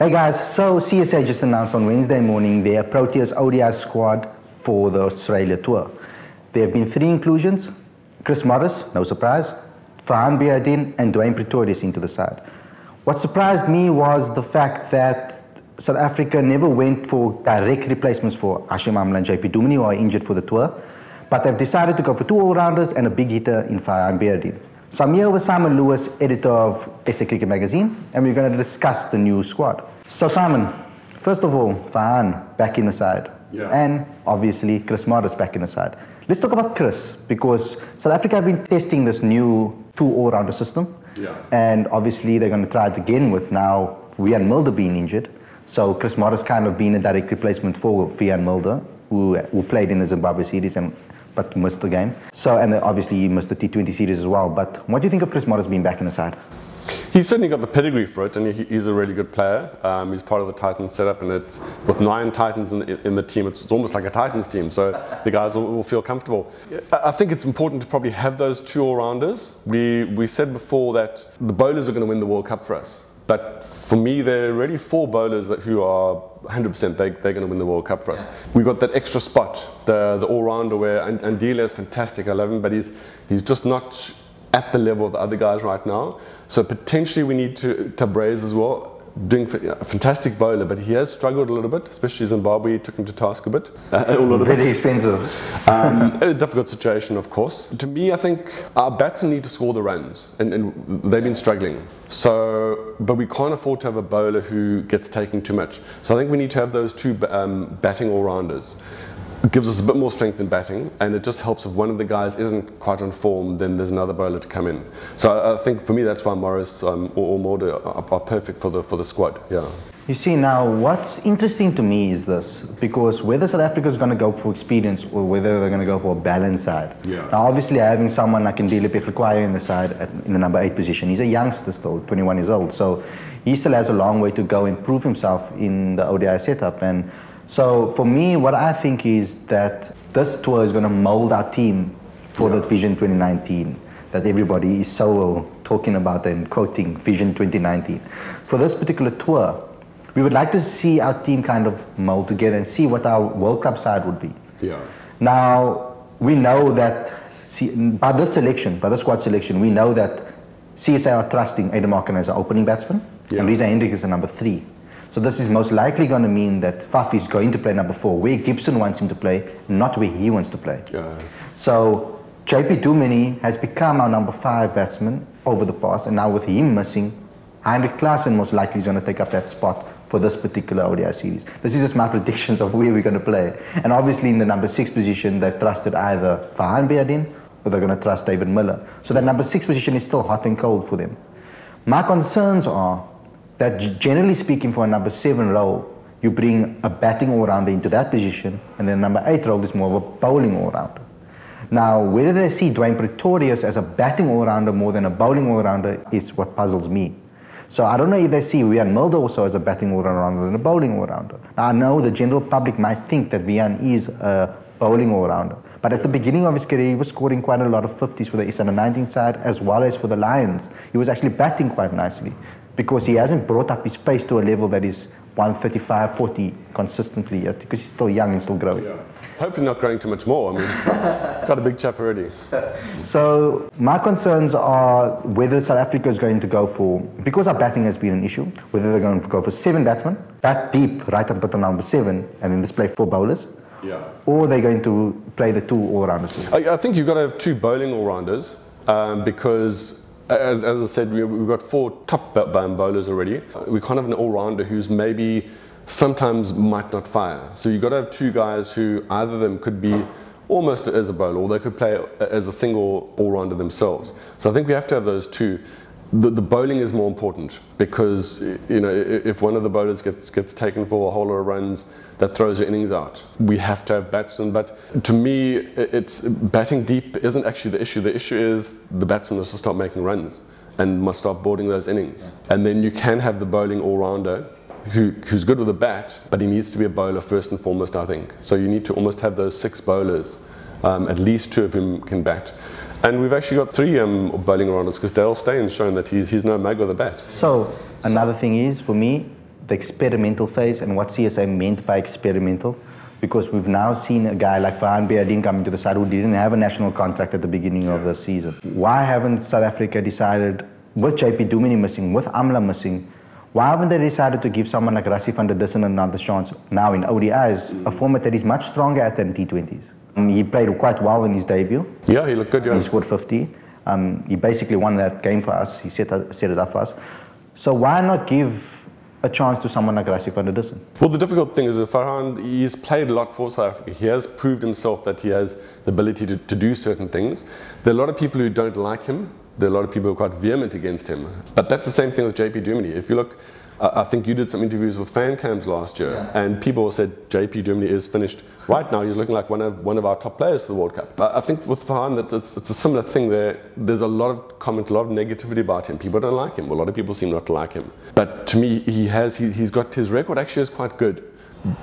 Hey guys, so CSA just announced on Wednesday morning their Proteas ODI squad for the Australia tour. There have been 3 inclusions: Chris Morris, no surprise, Farhan Biadin and Dwayne Pretorius into the side. What surprised me was the fact that South Africa never went for direct replacements for Hashim Amla and JP Dumini, who are injured for the tour, but they've decided to go for 2 all-rounders and a big hitter in Farhan Biadin. So I'm here with Simon Lewis, editor of SA Cricket Magazine, and we're going to discuss the new squad. So Simon, first of all, Farhan back in the side, and obviously Chris Morris back in the side. Let's talk about Chris, because South Africa have been testing this new 2 all-rounder system, and obviously they're going to try it again with now Wiaan Mulder being injured. So Chris Morris kind of being a direct replacement for Wiaan Mulder, who played in the Zimbabwe series but missed the game. So, and obviously he missed the T20 series as well. But what do you think of Chris Morris being back in the side? He's certainly got the pedigree for it, and he's a really good player. He's part of the Titans setup, and it's with 9 Titans in the team. It's almost like a Titans team, so the guys will feel comfortable. I think it's important to probably have those 2 all-rounders. We said before that the bowlers are going to win the World Cup for us. But for me, there are already 4 bowlers who are 100% they're going to win the World Cup for us. We've got that extra spot, the all-rounder where Andile is fantastic. I love him, but he's just not at the level of the other guys right now. So potentially we need to Tabraiz as well, doing a fantastic bowler, but he has struggled a little bit, especially Zimbabwe took him to task a bit. Very expensive. A difficult situation, of course. To me, I think our batsmen need to score the runs, and they've been struggling. So, but we can't afford to have a bowler who gets taken too much. So I think we need to have those 2 batting all-rounders. It gives us a bit more strength in batting, and it just helps if one of the guys isn't quite on form, then there's another bowler to come in. So I think for me that's why Morris or Mulder are perfect for the squad. Yeah. You see, now what's interesting to me is this, because whether South Africa is going to go for experience or whether they're going to go for a balanced side. Now obviously having someone like Ndile Peklikwayo in the side in the number 8 position, he's a youngster still, 21 years old, so he still has a long way to go and prove himself in the ODI setup. And so for me, what I think is that this tour is going to mold our team for the Vision 2019 that everybody is so talking about and quoting Vision 2019. For this particular tour, we would like to see our team kind of mold together and see what our World Cup side would be. Now, we know that by this squad selection, we know that CSA are trusting Aiden Markin as an opening batsman, and Riza Hendrik is a number 3. So this is most likely going to mean that Faf is going to play number 4, where Gibson wants him to play, not where he wants to play. So JP Dumini has become our number 5 batsman over the past, and now with him missing, Heinrich Klaasen most likely is going to take up that spot for this particular ODI series. This is just my predictions of where we're going to play. And obviously in the number 6 position, they've trusted either Farhan Biadin or they're going to trust David Miller. So that number 6 position is still hot and cold for them. My concerns are that generally speaking, for a number 7 role, you bring a batting all-rounder into that position, and then number 8 role is more of a bowling all-rounder. Now, whether they see Dwayne Pretorius as a batting all-rounder more than a bowling all-rounder is what puzzles me. So I don't know if they see Wiaan Mulder also as a batting all-rounder rather than a bowling all-rounder. Now, I know the general public might think that Wiaan is a bowling all-rounder, but at the beginning of his career, he was scoring quite a lot of 50s for the S19 side as well as for the Lions. He was actually batting quite nicely, because he hasn't brought up his pace to a level that is 135, 40 consistently yet, because he's still young and still growing. Hopefully not growing too much more. I mean, he's got a big chap already. So my concerns are whether South Africa is going to go for, because our batting has been an issue, whether they're going to go for 7 batsmen, bat deep right up at the number 7, and then just play 4 bowlers, or they're going to play the 2 all-rounders. I think you've got to have 2 bowling all-rounders, because as I said, we've got 4 top bowlers already. We can't have an all-rounder who's maybe sometimes might not fire. So you've got to have 2 guys who either of them could be almost as a bowler, or they could play as a single all-rounder themselves. So I think we have to have those 2. The bowling is more important, because if one of the bowlers gets taken for a whole lot of runs, that throws your innings out. We have to have batsmen, but to me, it's batting deep isn't actually the issue. The issue is the batsman must start making runs and must start boarding those innings. And then you can have the bowling all-rounder who's good with a bat, but he needs to be a bowler first and foremost, I think. So you need to almost have those 6 bowlers, at least 2 of whom can bat. And we've actually got 3 bowling all-rounders, because Dale Stein's shown that he's no mug with a bat. So another thing is, for me, the experimental phase and what CSA meant by experimental, because we've now seen a guy like Farhan Biadin coming to the side who didn't have a national contract at the beginning of the season. Why haven't South Africa decided, with JP Dumini missing, with Amla missing, why haven't they decided to give someone like Rassie van der Dussen another chance now in ODIs, a format that is much stronger at than T20s? He played quite well in his debut. Yeah, he looked good. Yeah. He scored 50. He basically won that game for us. He set it up for us. So why not give a chance to someone like Rassie van der Dussen? Well, the difficult thing is that Farhan, he's played a lot for South Africa. He has proved himself that he has the ability to do certain things. There are a lot of people who don't like him. There are a lot of people who are quite vehement against him. But that's the same thing with JP Dumini. If you look, I think you did some interviews with fan cams last year, and people said JP Dumini is finished. Right now, he's looking like one of our top players for the World Cup. I think with Farhan, that it's a similar thing there. There's a lot of comment, a lot of negativity about him. People don't like him. A lot of people seem not to like him. But to me, he's got his record actually is quite good.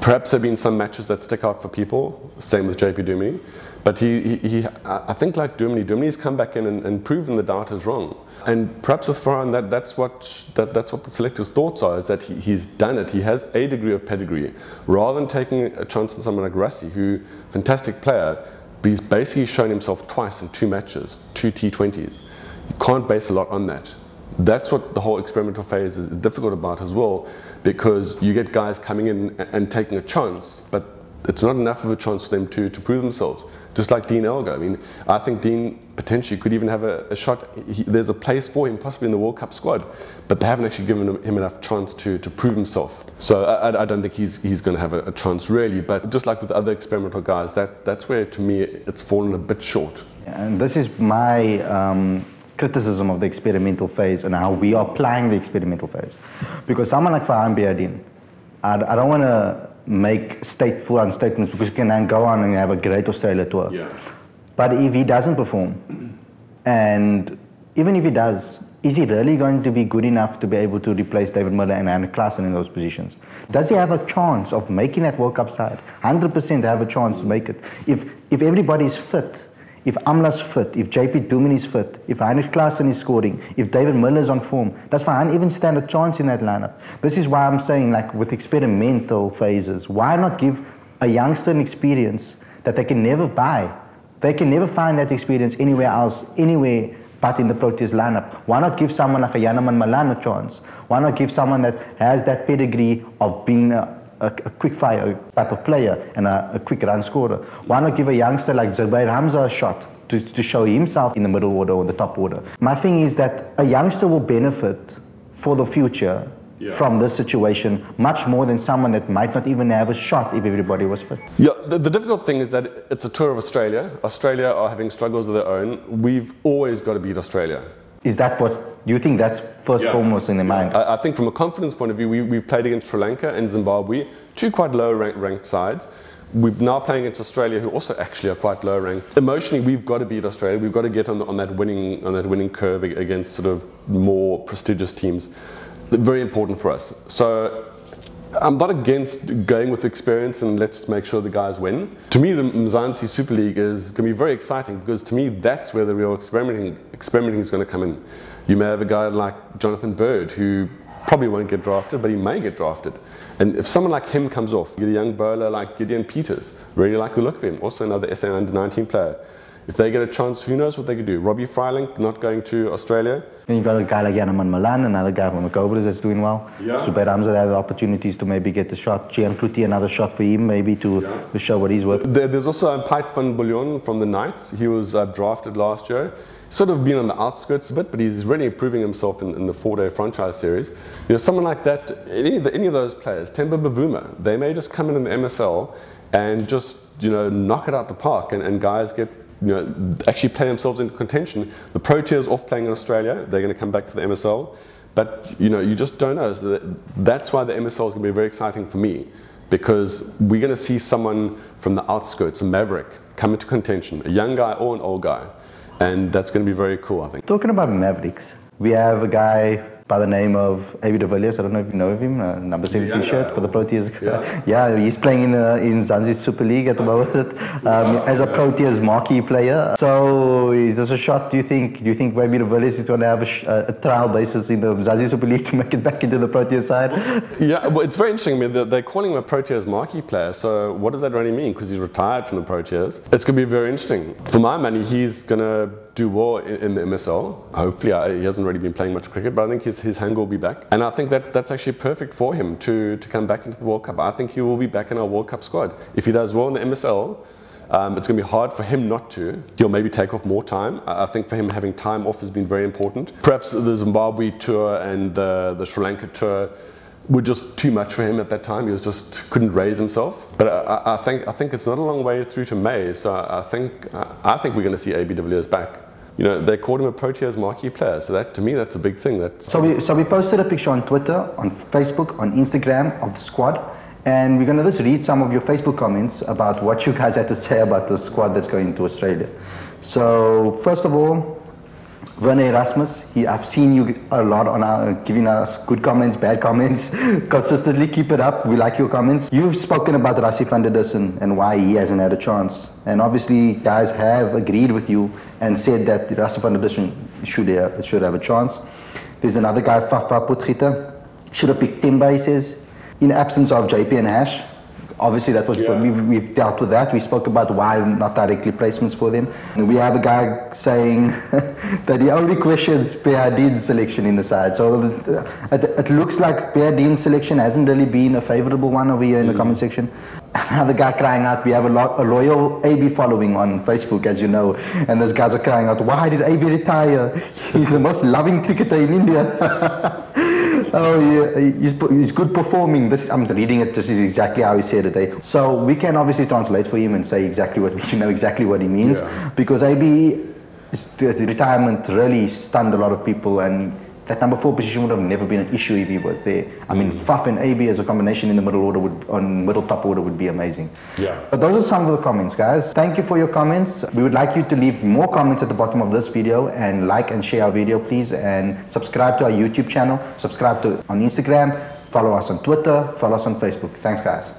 Perhaps there have been some matches that stick out for people. Same with JP Dumini. But I think like Dumini's come back in and proven the doubters wrong. And perhaps with Farhan, that's what the selectors' thoughts are, is that he's done it. He has a degree of pedigree. Rather than taking a chance on someone like Rassie, who, fantastic player, but he's basically shown himself twice in 2 matches, 2 T20s. You can't base a lot on that. That's what the whole experimental phase is difficult about as well, because you get guys coming in and taking a chance, but it's not enough of a chance for them to prove themselves. Just like Dean Elgar. I mean, I think Dean potentially could even have a shot. There's a place for him possibly in the World Cup squad, but they haven't actually given him enough chance to prove himself. So I don't think he's going to have a chance really, but just like with other experimental guys, that's where to me it's fallen a bit short. And this is my criticism of the experimental phase and how we are playing the experimental phase. Because someone like Farhan Biadin, I don't want to make full-on statements, because you can then go on and have a great Australia tour. Yeah. But if he doesn't perform, and even if he does, is he really going to be good enough to be able to replace David Miller and Andy Klaassen in those positions? Does he have a chance of making that World Cup side? 100% have a chance to make it. If everybody is fit, if Amla's fit, if JP Dumini's fit, if Heinrich Klaassen is scoring, if David Miller is on form, does Farhan even stand a chance in that lineup? This is why I'm saying, like with experimental phases, why not give a youngster an experience that they can never buy? They can never find that experience anywhere else, anywhere but in the Proteas lineup. Why not give someone like a Janneman Malan a chance? Why not give someone that has that pedigree of being a quick fire type of player and a quick run scorer? Why not give a youngster like Zubair Hamza a shot to show himself in the middle order or the top order? My thing is that a youngster will benefit for the future from this situation much more than someone that might not even have a shot if everybody was fit. Yeah, the difficult thing is that it's a tour of Australia. Australia are having struggles of their own. We've always got to beat Australia. Is that do you think that's first foremost in their mind? I think from a confidence point of view, we've played against Sri Lanka and Zimbabwe, 2 quite low ranked sides. We're now playing against Australia, who also actually are quite low ranked. Emotionally, we've got to beat Australia. We've got to get on that winning curve against sort of more prestigious teams. Very important for us. So I'm not against going with experience and let's make sure the guys win. To me, the Mzansi Super League is going to be very exciting, because to me that's where the real experimenting is going to come in. You may have a guy like Jonathan Bird, who probably won't get drafted, but he may get drafted. And if someone like him comes off, you get a young bowler like Gideon Peters, really like the look of him, also another SA under-19 player. If they get a chance, who knows what they could do. Robbie Freiling not going to Australia. Then you've got a guy like Janneman Malan, another guy from the Cobras that's doing well. Yeah. Zubair Hamza have the opportunities to maybe get the shot. Gian Kluti, another shot for him, maybe to show what he's worth. There's also Pite van Bouillon from the Knights. He was drafted last year. Sort of been on the outskirts a bit, but he's really improving himself in the 4-day franchise series. You know, someone like that, any of those players, Temba Bavuma, they may just come in the MSL and just, you know, knock it out the park, and guys get, you know, actually play themselves into contention. The Proteas off playing in Australia, they're going to come back for the MSL, but you know, you just don't know. So that's why the MSL is going to be very exciting for me, because we're going to see someone from the outskirts, a maverick, come into contention, a young guy or an old guy, and that's going to be very cool, I think. Talking about mavericks, we have a guy by the name of AB de Villiers. I don't know if you know of him, number 70 shirt for the Proteas. Yeah, he's playing in Mzansi Super League at the moment as a Proteas marquee player. So is this a shot, do you think AB de Villiers is going to have a trial basis in the Mzansi Super League to make it back into the Proteas side? Yeah, well, it's very interesting. I mean, they're calling him a Proteas marquee player, so what does that really mean? Because he's retired from the Proteas. It's going to be very interesting. For my money, he's going to do well in the MSL. Hopefully, he hasn't really been playing much cricket, but I think his hang will be back. And I think that's actually perfect for him to come back into the World Cup. I think he will be back in our World Cup squad. If he does well in the MSL, it's going to be hard for him not to. He'll maybe take off more time. I think for him, having time off has been very important. Perhaps the Zimbabwe tour and the Sri Lanka tour were just too much for him at that time. He was just couldn't raise himself. But I think it's not a long way through to May. So I think we're going to see AB de Villiers back. You know, they called him a Proteas marquee player, so that to me that's a big thing. So we posted a picture on Twitter, on Facebook, on Instagram of the squad, and we're going to just read some of your Facebook comments about what you guys had to say about the squad that's going to Australia. So first of all, Verne Erasmus, I've seen you a lot on giving us good comments, bad comments. Consistently keep it up. We like your comments. You've spoken about Rassie van der Dussen and why he hasn't had a chance. And obviously, guys have agreed with you and said that Rassie van der Dussen should have a chance. There's another guy, Fafa Potgieter, should have picked Timba, he says, in absence of JP and Hash. Obviously, that was we've dealt with that. We spoke about why not directly placements for them. And we have a guy saying that he only questions Behardin's selection in the side. So it looks like Behardin's selection hasn't really been a favourable one over here in the comment section. Another guy crying out, we have a loyal AB following on Facebook, as you know, and those guys are crying out, why did AB retire? He's the most loving cricketer in India. Oh yeah, he's good performing. This, I'm reading it, this is exactly how he said it. Eh? So we can obviously translate for him and say exactly what exactly what he means, because AB, the retirement really stunned a lot of people, and that number 4 position would have never been an issue if he was there. I mean, Faf and AB as a combination in the middle order middle top order would be amazing. Yeah. But those are some of the comments, guys. Thank you for your comments. We would like you to leave more comments at the bottom of this video, and like and share our video, please, and subscribe to our YouTube channel. Subscribe to on Instagram. Follow us on Twitter. Follow us on Facebook. Thanks, guys.